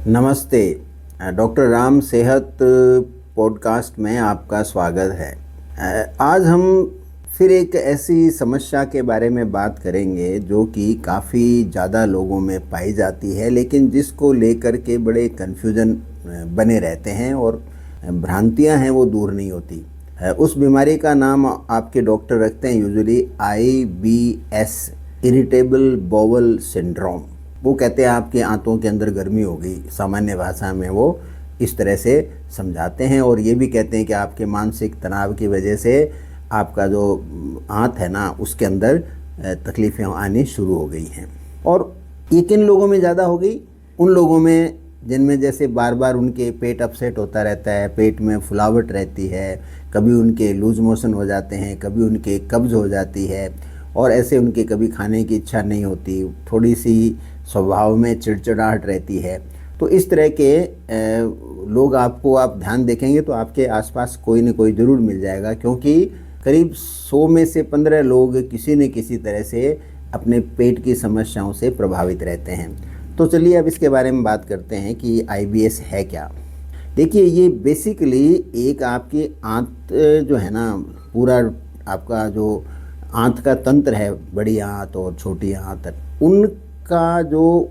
नमस्ते। डॉक्टर राम सेहत पॉडकास्ट में आपका स्वागत है। आज हम फिर एक ऐसी समस्या के बारे में बात करेंगे जो कि काफ़ी ज़्यादा लोगों में पाई जाती है, लेकिन जिसको लेकर के बड़े कन्फ्यूजन बने रहते हैं और भ्रांतियां हैं वो दूर नहीं होती। उस बीमारी का नाम आपके डॉक्टर रखते हैं usually IBS, irritable bowel syndrome. वो कहते हैं आपके आंतों के अंदर गर्मी हो गई, सामान्य भाषा में वो इस तरह से समझाते हैं। और ये भी कहते हैं कि आपके मानसिक तनाव की वजह से आपका जो आंत है ना उसके अंदर तकलीफ़ें आनी शुरू हो गई हैं। और ये किन लोगों में ज़्यादा हो गई? उन लोगों में जिनमें जैसे बार बार उनके पेट अपसेट होता रहता है, पेट में फुलावट रहती है, कभी उनके लूज मोशन हो जाते हैं, कभी उनके कब्ज़ हो जाती है और ऐसे उनके कभी खाने की इच्छा नहीं होती, थोड़ी सी स्वभाव में चिड़चिड़ाहट रहती है। तो इस तरह के लोग आप ध्यान देखेंगे तो आपके आसपास कोई न कोई ज़रूर मिल जाएगा, क्योंकि करीब 100 में से 15 लोग किसी न किसी तरह से अपने पेट की समस्याओं से प्रभावित रहते हैं। तो चलिए अब इसके बारे में बात करते हैं कि IBS है क्या। देखिए, ये बेसिकली एक आपकी आंत जो है ना, पूरा आपका जो आंत का तंत्र है, बड़ी आंत और छोटी आंत,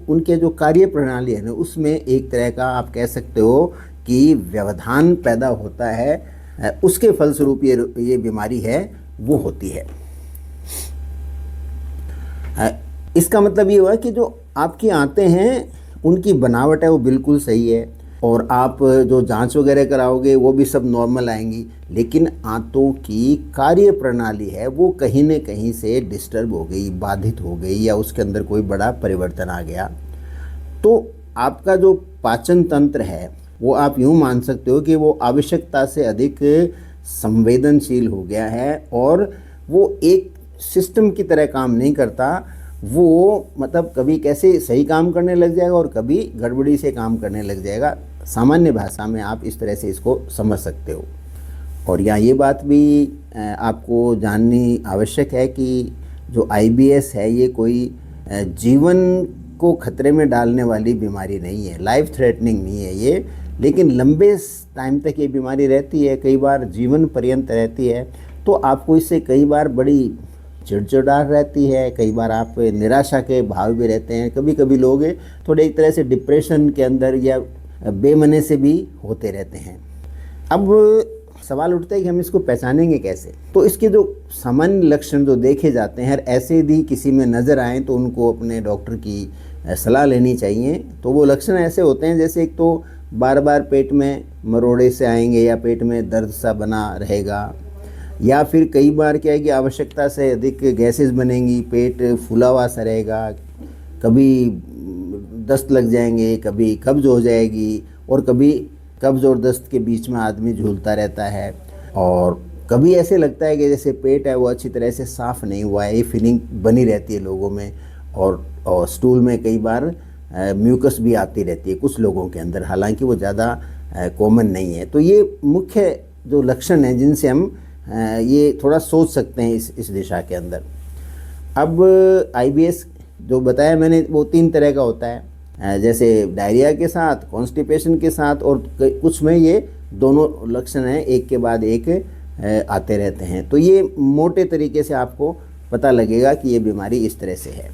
उनके जो कार्य प्रणाली है ना उसमें एक तरह का आप कह सकते हो कि व्यवधान पैदा होता है। उसके फलस्वरूप ये बीमारी है वो होती है। इसका मतलब ये हुआ कि जो आपकी आंतें हैं उनकी बनावट है वो बिल्कुल सही है और आप जो जांच वगैरह कराओगे वो भी सब नॉर्मल आएंगी, लेकिन आंतों की कार्य प्रणाली है वो कहीं न कहीं से डिस्टर्ब हो गई, बाधित हो गई, या उसके अंदर कोई बड़ा परिवर्तन आ गया। तो आपका जो पाचन तंत्र है वो आप यूँ मान सकते हो कि वो आवश्यकता से अधिक संवेदनशील हो गया है और वो एक सिस्टम की तरह काम नहीं करता। वो मतलब कभी कैसे सही काम करने लग जाएगा और कभी गड़बड़ी से काम करने लग जाएगा। सामान्य भाषा में आप इस तरह से इसको समझ सकते हो। और यहाँ ये बात भी आपको जाननी आवश्यक है कि जो IBS है ये कोई जीवन को खतरे में डालने वाली बीमारी नहीं है, लाइफ थ्रेटनिंग नहीं है ये, लेकिन लंबे टाइम तक ये बीमारी रहती है, कई बार जीवन पर्यंत रहती है। तो आपको इससे कई बार बड़ी चिड़चिड़ाहट रहती है, कई बार आप निराशा के भाव भी रहते हैं, कभी कभी लोग थोड़े एक तरह से डिप्रेशन के अंदर या बेमने से भी होते रहते हैं। अब सवाल उठता है कि हम इसको पहचानेंगे कैसे। तो इसके जो सामान्य लक्षण जो देखे जाते हैं, ऐसे यदि किसी में नज़र आए तो उनको अपने डॉक्टर की सलाह लेनी चाहिए। तो वो लक्षण ऐसे होते हैं, जैसे एक तो बार बार पेट में मरोड़े से आएंगे या पेट में दर्द सा बना रहेगा, या फिर कई बार क्या है कि आवश्यकता से अधिक गैसेस बनेंगी, पेट फूला हुआ सा रहेगा, कभी दस्त लग जाएंगे, कभी कब्ज़ हो जाएगी और कभी कब्ज़ और दस्त के बीच में आदमी झूलता रहता है। और कभी ऐसे लगता है कि जैसे पेट है वो अच्छी तरह से साफ़ नहीं हुआ है, ये फीलिंग बनी रहती है लोगों में। और स्टूल में कई बार म्यूकस भी आती रहती है कुछ लोगों के अंदर, हालांकि वो ज़्यादा कॉमन नहीं है। तो ये मुख्य जो लक्षण हैं जिनसे हम ये थोड़ा सोच सकते हैं इस दिशा के अंदर। अब IBS जो बताया मैंने वो 3 तरह का होता है, जैसे डायरिया के साथ, कॉन्स्टिपेशन के साथ, और कुछ में ये दोनों लक्षण हैं एक के बाद एक आते रहते हैं। तो ये मोटे तरीके से आपको पता लगेगा कि ये बीमारी इस तरह से है।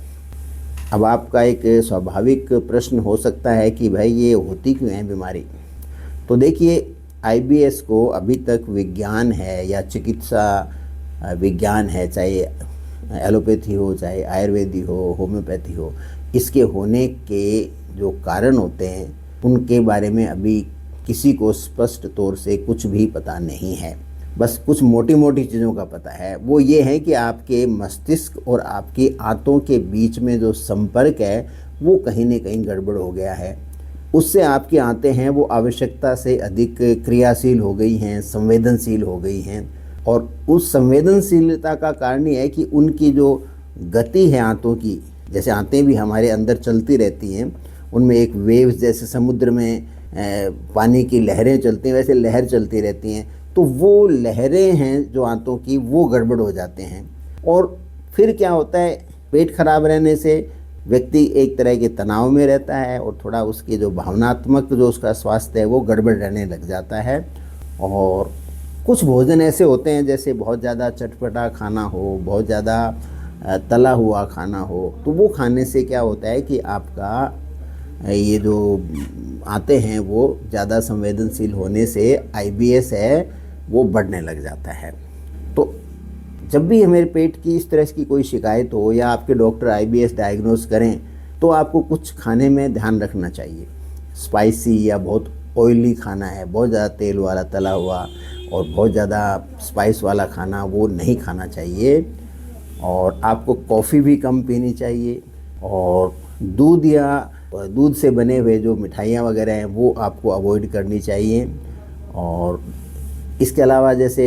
अब आपका एक स्वाभाविक प्रश्न हो सकता है कि भाई ये होती क्यों है बीमारी। तो देखिए, IBS को अभी तक विज्ञान है या चिकित्सा विज्ञान है, चाहे एलोपैथी हो, चाहे आयुर्वेदी हो, होम्योपैथी हो, इसके होने के जो कारण होते हैं उनके बारे में अभी किसी को स्पष्ट तौर से कुछ भी पता नहीं है। बस कुछ मोटी मोटी चीज़ों का पता है। वो ये है कि आपके मस्तिष्क और आपकी आंतों के बीच में जो संपर्क है वो कहीं न कहीं गड़बड़ हो गया है। उससे आपकी आंतें हैं वो आवश्यकता से अधिक क्रियाशील हो गई हैं, संवेदनशील हो गई हैं। और उस संवेदनशीलता का कारण ये है कि उनकी जो गति है आंतों की, जैसे आंतें भी हमारे अंदर चलती रहती हैं, उनमें एक वेव्स जैसे समुद्र में पानी की लहरें चलती हैं वैसे लहर चलती रहती हैं। तो वो लहरें हैं जो आंतों की वो गड़बड़ हो जाते हैं। और फिर क्या होता है, पेट खराब रहने से व्यक्ति एक तरह के तनाव में रहता है और थोड़ा उसकी जो भावनात्मक जो उसका स्वास्थ्य है वो गड़बड़ रहने लग जाता है। और कुछ भोजन ऐसे होते हैं जैसे बहुत ज़्यादा चटपटा खाना हो, बहुत ज़्यादा तला हुआ खाना हो, तो वो खाने से क्या होता है कि आपका ये जो आते हैं वो ज़्यादा संवेदनशील होने से आईबीएस है वो बढ़ने लग जाता है। तो जब भी हमारे पेट की इस तरह की कोई शिकायत हो या आपके डॉक्टर आईबीएस डायग्नोस करें तो आपको कुछ खाने में ध्यान रखना चाहिए। स्पाइसी या बहुत ऑयली खाना है, बहुत ज़्यादा तेल वाला तला हुआ और बहुत ज़्यादा स्पाइस वाला खाना वो नहीं खाना चाहिए। और आपको कॉफ़ी भी कम पीनी चाहिए और दूध या दूध से बने हुए जो मिठाइयाँ वगैरह हैं वो आपको अवॉइड करनी चाहिए। और इसके अलावा जैसे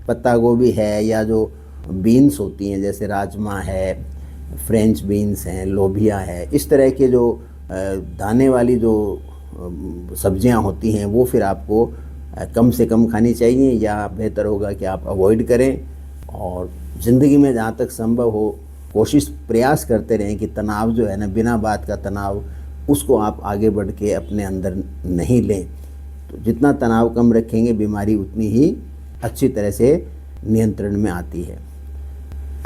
पत्ता गोभी है या जो बीन्स होती हैं जैसे राजमा है, फ्रेंच बीन्स हैं, लोबिया है, इस तरह के जो दाने वाली जो सब्जियां होती हैं वो फिर आपको कम से कम खानी चाहिए या बेहतर होगा कि आप अवॉइड करें। और ज़िंदगी में जहाँ तक संभव हो कोशिश प्रयास करते रहें कि तनाव जो है ना, बिना बात का तनाव, उसको आप आगे बढ़ के अपने अंदर नहीं लें। तो जितना तनाव कम रखेंगे बीमारी उतनी ही अच्छी तरह से नियंत्रण में आती है।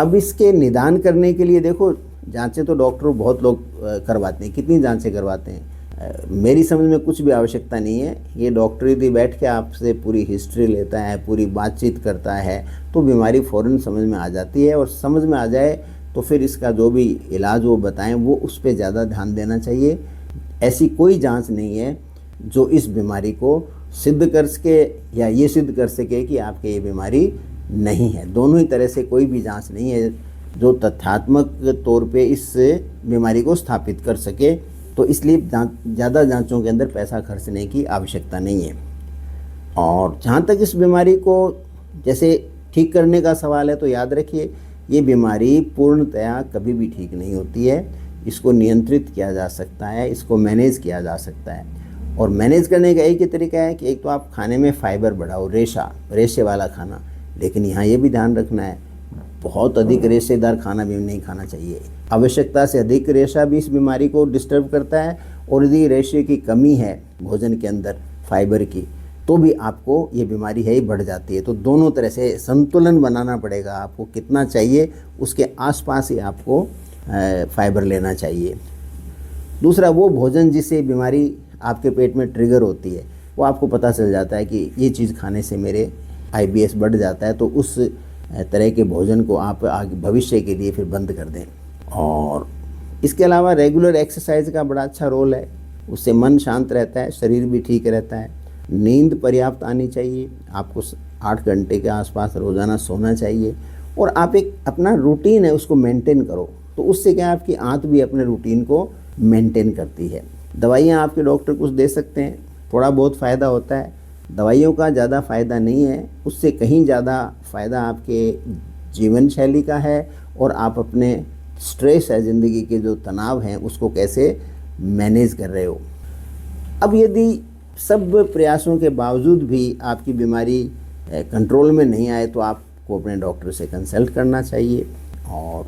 अब इसके निदान करने के लिए देखो, जांचें तो डॉक्टर बहुत लोग करवाते हैं। कितनी जांचें करवाते हैं? मेरी समझ में कुछ भी आवश्यकता नहीं है। ये डॉक्टर यदि बैठ के आपसे पूरी हिस्ट्री लेता है, पूरी बातचीत करता है, तो बीमारी फ़ौरन समझ में आ जाती है। और समझ में आ जाए तो फिर इसका जो भी इलाज वो बताएं वो उस पर ज़्यादा ध्यान देना चाहिए। ऐसी कोई जांच नहीं है जो इस बीमारी को सिद्ध कर सके या ये सिद्ध कर सके कि आपके ये बीमारी नहीं है। दोनों ही तरह से कोई भी जांच नहीं है जो तथ्यात्मक तौर पे इस बीमारी को स्थापित कर सके। तो इसलिए ज़्यादा जांचों के अंदर पैसा खर्चने की आवश्यकता नहीं है। और जहाँ तक इस बीमारी को जैसे ठीक करने का सवाल है, तो याद रखिए ये बीमारी पूर्णतया कभी भी ठीक नहीं होती है। इसको नियंत्रित किया जा सकता है, इसको मैनेज किया जा सकता है। और मैनेज करने का एक ही तरीका है कि एक तो आप खाने में फाइबर बढ़ाओ, रेशे वाला खाना। लेकिन यहाँ ये भी ध्यान रखना है बहुत अधिक रेशेदार खाना भी नहीं खाना चाहिए। आवश्यकता से अधिक रेशा भी इस बीमारी को डिस्टर्ब करता है। और यदि रेशे की कमी है भोजन के अंदर फाइबर की, तो भी आपको ये बीमारी है ही बढ़ जाती है। तो दोनों तरह से संतुलन बनाना पड़ेगा। आपको कितना चाहिए उसके आसपास ही आपको फाइबर लेना चाहिए। दूसरा, वो भोजन जिससे बीमारी आपके पेट में ट्रिगर होती है, वो आपको पता चल जाता है कि ये चीज़ खाने से मेरे आईबीएस बढ़ जाता है, तो उस तरह के भोजन को आप आगे भविष्य के लिए फिर बंद कर दें। और इसके अलावा रेगुलर एक्सरसाइज का बड़ा अच्छा रोल है। उससे मन शांत रहता है, शरीर भी ठीक रहता है। नींद पर्याप्त आनी चाहिए। आपको 8 घंटे के आसपास रोज़ाना सोना चाहिए। और आप एक अपना रूटीन है उसको मेंटेन करो, तो उससे क्या आपकी आंत भी अपने रूटीन को मेंटेन करती है। दवाइयाँ आपके डॉक्टर कुछ दे सकते हैं, थोड़ा बहुत फ़ायदा होता है। दवाइयों का ज़्यादा फ़ायदा नहीं है, उससे कहीं ज़्यादा फ़ायदा आपके जीवन शैली का है। और आप अपने स्ट्रेस है, ज़िंदगी के जो तनाव हैं, उसको कैसे मैनेज कर रहे हो। अब यदि सब प्रयासों के बावजूद भी आपकी बीमारी कंट्रोल में नहीं आए, तो आपको अपने डॉक्टर से कंसल्ट करना चाहिए और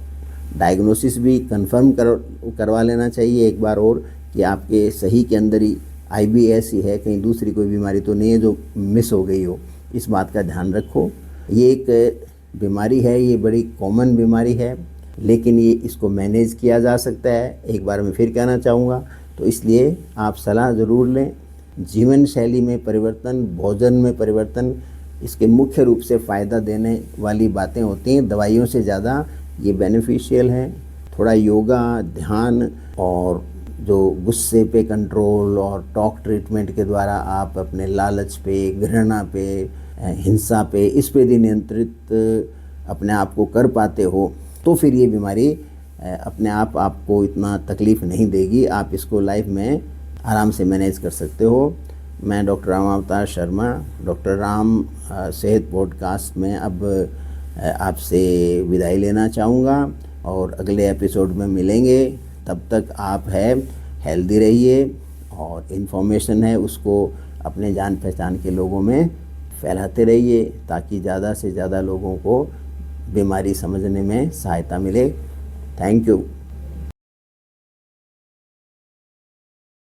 डायग्नोसिस भी कंफर्म करवा लेना चाहिए एक बार और कि आपके सही के अंदर ही आईबीएस ही है, कहीं दूसरी कोई बीमारी तो नहीं है जो मिस हो गई हो। इस बात का ध्यान रखो। ये एक बीमारी है, ये बड़ी कॉमन बीमारी है, लेकिन ये इसको मैनेज किया जा सकता है। एक बार मैं फिर कहना चाहूँगा, तो इसलिए आप सलाह ज़रूर लें। जीवन शैली में परिवर्तन, भोजन में परिवर्तन, इसके मुख्य रूप से फ़ायदा देने वाली बातें होती हैं। दवाइयों से ज़्यादा ये बेनिफिशियल हैं। थोड़ा योगा, ध्यान और जो गुस्से पे कंट्रोल और टॉक ट्रीटमेंट के द्वारा आप अपने लालच पे, घृणा पे, हिंसा पे, इस पे भी नियंत्रित अपने आप को कर पाते हो, तो फिर ये बीमारी अपने आप आपको इतना तकलीफ़ नहीं देगी। आप इसको लाइफ में आराम से मैनेज कर सकते हो। मैं डॉक्टर राम अवतार शर्मा, डॉक्टर राम सेहत पॉडकास्ट में अब आपसे विदाई लेना चाहूँगा और अगले एपिसोड में मिलेंगे। तब तक आप है हेल्दी रहिए और इन्फॉर्मेशन है उसको अपने जान पहचान के लोगों में फैलाते रहिए ताकि ज़्यादा से ज़्यादा लोगों को बीमारी समझने में सहायता मिले। Thank you.